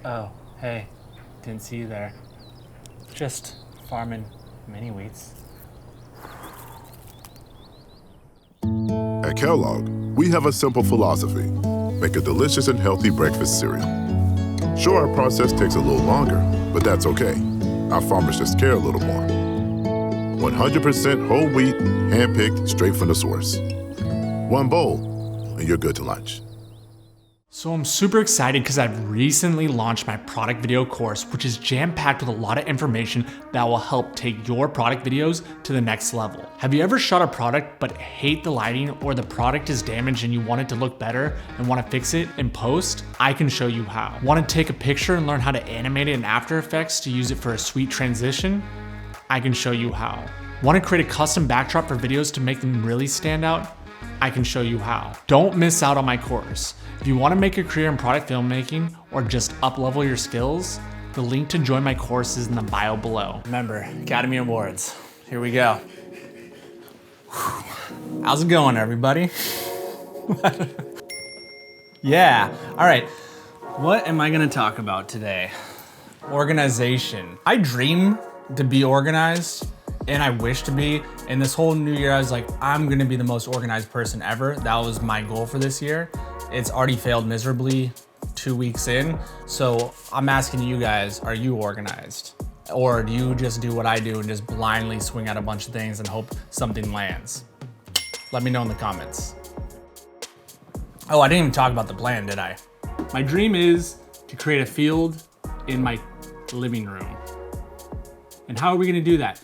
Oh, hey, didn't see you there. Just farming mini wheats. At Kellogg, we have a simple philosophy: make a delicious and healthy breakfast cereal. Sure, our process takes a little longer, but that's okay. Our farmers just care a little more. 100% whole wheat, hand-picked, straight from the source. One bowl, and you're good to lunch. So I'm super excited because I've recently launched my product video course, which is jam-packed with a lot of information that will help take your product videos to the next level. Have you ever shot a product but hate the lighting, or the product is damaged and you want it to look better and want to fix it in post? I can show you how. Want to take a picture and learn how to animate it in After Effects to use it for a sweet transition? I can show you how. Want to create a custom backdrop for videos to make them really stand out? I can show you how. Don't miss out on my course. If you want to make a career in product filmmaking or just up-level your skills, the link to join my course is in the bio below. Remember, Academy Awards. Here we go. Whew. How's it going, everybody? Yeah, all right. What am I gonna talk about today? Organization. I dream to be organized, and I wish to be. And this whole new year, I was like, I'm gonna be the most organized person ever. That was my goal for this year. It's already failed miserably 2 weeks in. So I'm asking you guys, are you organized? Or do you just do what I do and just blindly swing at a bunch of things and hope something lands? Let me know in the comments. Oh, I didn't even talk about the plan, did I? My dream is to create a field in my living room. And how are we gonna do that?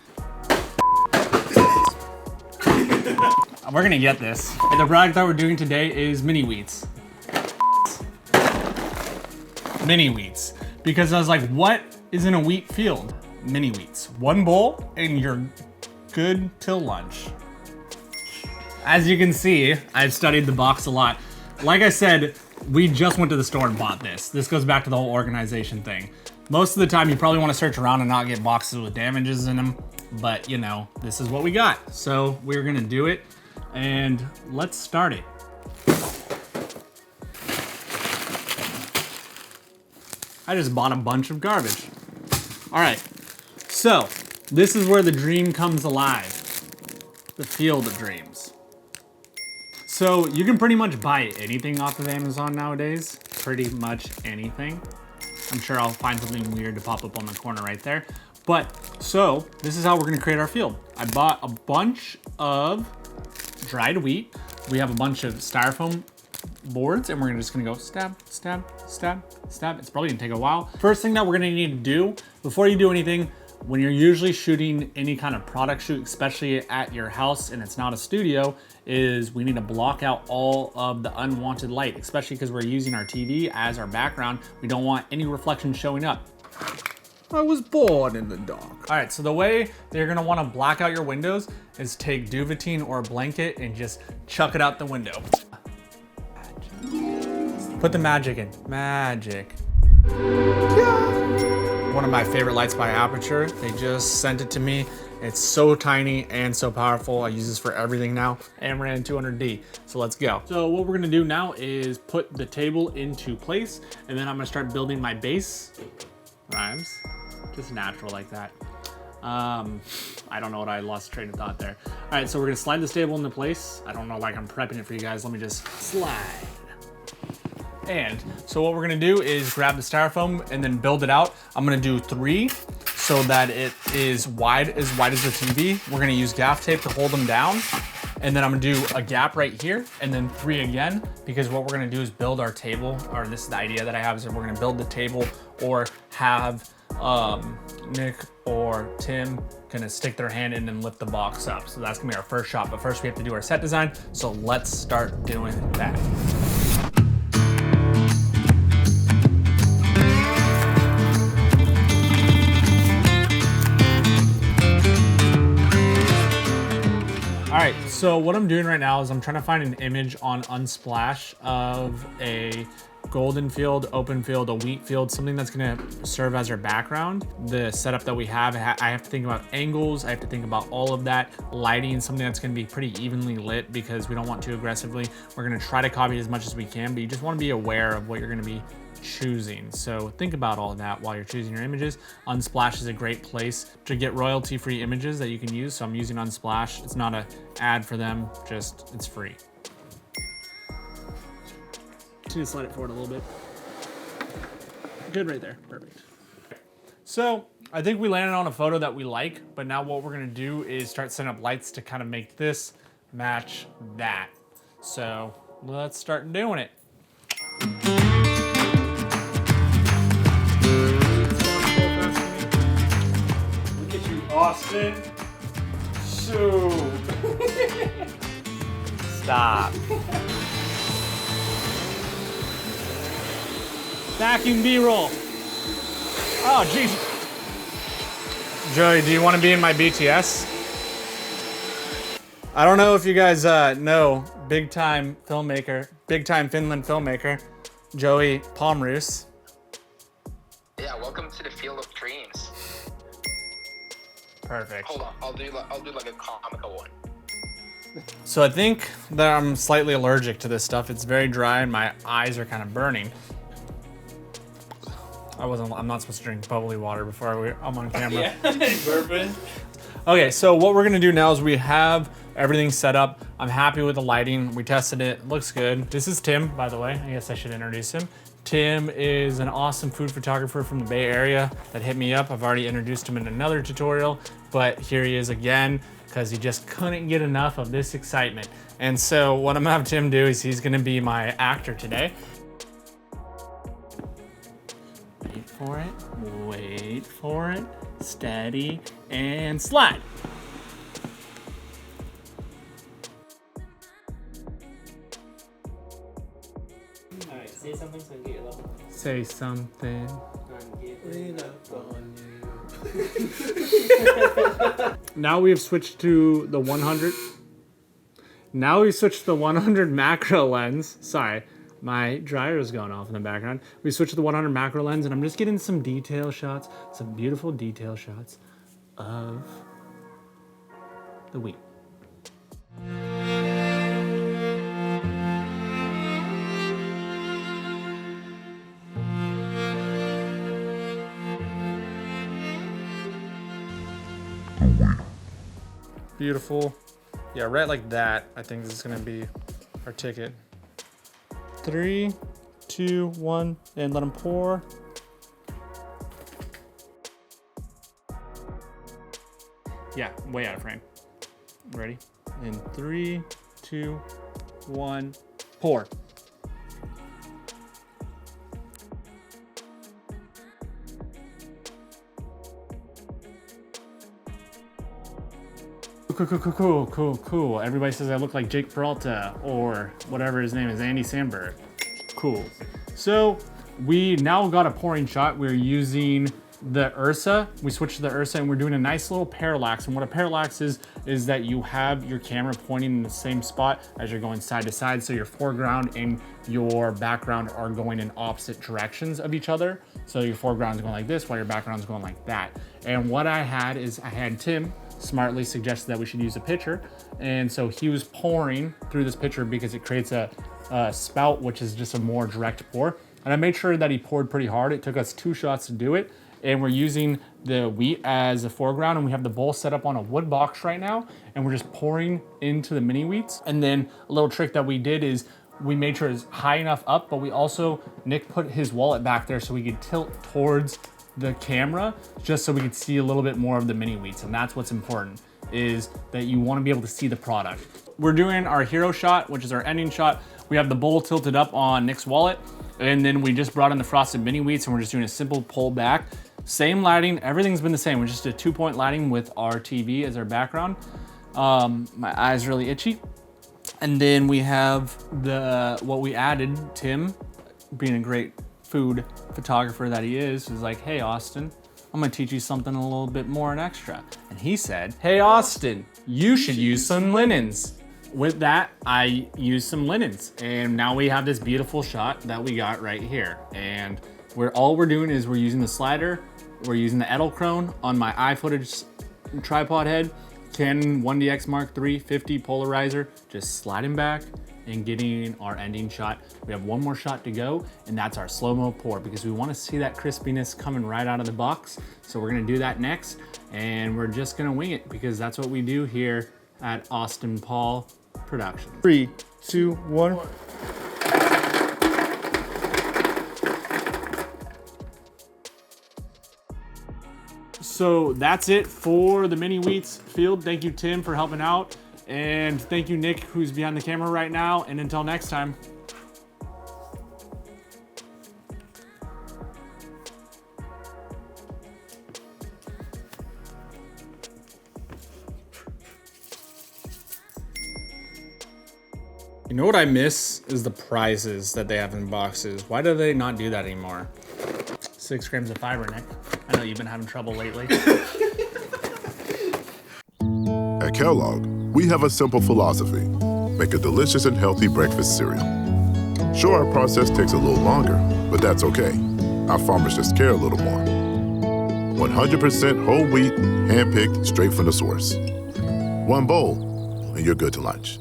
We're gonna get this. The product that we're doing today is mini wheats. Mini wheats. Because I was like, what is in a wheat field? Mini wheats. One bowl and you're good till lunch. As you can see, I've studied the box a lot. Like I said, we just went to the store and bought this. This goes back to the whole organization thing. Most of the time you probably want to search around and not get boxes with damages in them, but you know, this is what we got. So we're gonna do it, and let's start it. I just bought a bunch of garbage. All right, so this is where the dream comes alive. The field of dreams. So you can pretty much buy anything off of Amazon nowadays. Pretty much anything. I'm sure I'll find something weird to pop up on the corner right there. But, so, this is how we're gonna create our field. I bought a bunch of dried wheat. We have a bunch of styrofoam boards, and we're just gonna go stab, stab, stab, stab. It's probably gonna take a while. First thing that we're gonna need to do, before you do anything, when you're usually shooting any kind of product shoot, especially at your house and it's not a studio, is we need to block out all of the unwanted light, especially because we're using our TV as our background. We don't want any reflection showing up. I was born in the dark. All right, so the way that you're gonna wanna black out your windows is take Duvetine or a blanket and just chuck it out the window. Put the magic in, magic. One of my favorite lights by Aperture. They just sent it to me. It's so tiny and so powerful. I use this for everything now. And we're in 200D, so let's go. So what we're gonna do now is put the table into place, and then I'm gonna start building my base. Rhymes, just natural like that. I don't know what I lost train of thought there. All right, so we're gonna slide this table into place. I don't know, like I'm prepping it for you guys. Let me just slide. And so what we're gonna do is grab the styrofoam and then build it out. I'm gonna do 3 so that it is as wide as the TV. We're gonna use gaff tape to hold them down. And then I'm gonna do a gap right here and then 3 again, because what we're gonna do is build our table, or this is the idea that I have, is that we're gonna build the table or have Nick or Tim gonna stick their hand in and lift the box up. So that's gonna be our first shot, but first we have to do our set design. So let's start doing that. All right, so what I'm doing right now is I'm trying to find an image on Unsplash of a golden field, open field, a wheat field, something that's gonna serve as our background. The setup that we have, I have to think about angles, I have to think about all of that, lighting, something that's gonna be pretty evenly lit because we don't want too aggressively. We're gonna try to copy as much as we can, but you just wanna be aware of what you're gonna be choosing. So think about all of that while you're choosing your images. Unsplash is a great place to get royalty-free images that you can use. So I'm using Unsplash. It's not an ad for them, just it's free. Just need to slide it forward a little bit. Good right there, perfect. So I think we landed on a photo that we like, but now what we're gonna do is start setting up lights to kind of make this match that. So let's start doing it. Look at you, Austen. So. Stop. Vacuum B-roll. Oh, jeez. Joey, do you want to be in my BTS? I don't know if you guys know big time Finland filmmaker, Joey Palmroos. Yeah, welcome to the field of dreams. Perfect. Hold on, I'll do like a comical one. So I think that I'm slightly allergic to this stuff. It's very dry and my eyes are kind of burning. I'm not supposed to drink bubbly water before I'm on camera. Purpose. Okay, so what we're gonna do now is we have everything set up. I'm happy with the lighting. We tested it, looks good. This is Tim, by the way. I guess I should introduce him. Tim is an awesome food photographer from the Bay Area that hit me up. I've already introduced him in another tutorial, but here he is again because he just couldn't get enough of this excitement. And so what I'm gonna have Tim do is he's gonna be my actor today. Wait for it, steady, and slide. Alright, say something so I can get your level. Say something. Now we've switched to the 100. Now we switched to the 100 macro lens. Sorry, my dryer is going off in the background. We switched to the 100 macro lens, and I'm just getting some detail shots, some beautiful detail shots of the wheat. Beautiful. Yeah, right like that. I think this is gonna be our ticket. 3, 2, 1, and let them pour. Yeah, way out of frame. Ready? In 3, 2, 1, pour. Cool. Everybody says I look like Jake Peralta or whatever his name is, Andy Samberg. Cool. So we now got a pouring shot. We're using the Ursa. We switched to the Ursa and we're doing a nice little parallax. And what a parallax is that you have your camera pointing in the same spot as you're going side to side. So your foreground and your background are going in opposite directions of each other. So your foreground is going like this while your background is going like that. And what I had Tim smartly suggested that we should use a pitcher. And so he was pouring through this pitcher because it creates a spout, which is just a more direct pour. And I made sure that he poured pretty hard. It took us 2 shots to do it. And we're using the wheat as a foreground, and we have the bowl set up on a wood box right now, and we're just pouring into the mini wheats. And then a little trick that we did is we made sure it's high enough up, but we also, Nick put his wallet back there so we could tilt towards the camera just so we could see a little bit more of the mini wheats. And that's what's important, is that you want to be able to see the product. We're doing our hero shot, which is our ending shot. We have the bowl tilted up on Nick's wallet, and then we just brought in the frosted mini wheats, and we're just doing a simple pull back. Same lighting, everything's been the same. We're just a 2-point lighting with our TV as our background. My eye's really itchy. And then we have what we added, Tim, being a great food photographer that he is like, hey, Austen, I'm gonna teach you something a little bit more and extra. And he said, hey, Austen, you should use some linens. With that, I used some linens, and now we have this beautiful shot that we got right here. And all we're doing is we're using the slider, we're using the Edelkrone on my iFootage tripod head, Canon 1DX Mark III 50 polarizer, just sliding back and getting our ending shot. We have one more shot to go, and that's our slow-mo pour, because we want to see that crispiness coming right out of the box. So we're gonna do that next, and we're just gonna wing it, because that's what we do here at Austen Paul Productions. 3, 2, 1. So that's it for the mini wheats field. Thank you, Tim, for helping out. And thank you, Nick, who's behind the camera right now. And until next time. You know what I miss is the prizes that they have in boxes. Why do they not do that anymore? 6 grams of fiber, Nick. I know you've been having trouble lately. At Kellogg, we have a simple philosophy: make a delicious and healthy breakfast cereal. Sure, our process takes a little longer, but that's okay. Our farmers just care a little more. 100% whole wheat, hand-picked straight from the source. One bowl, and you're good to lunch.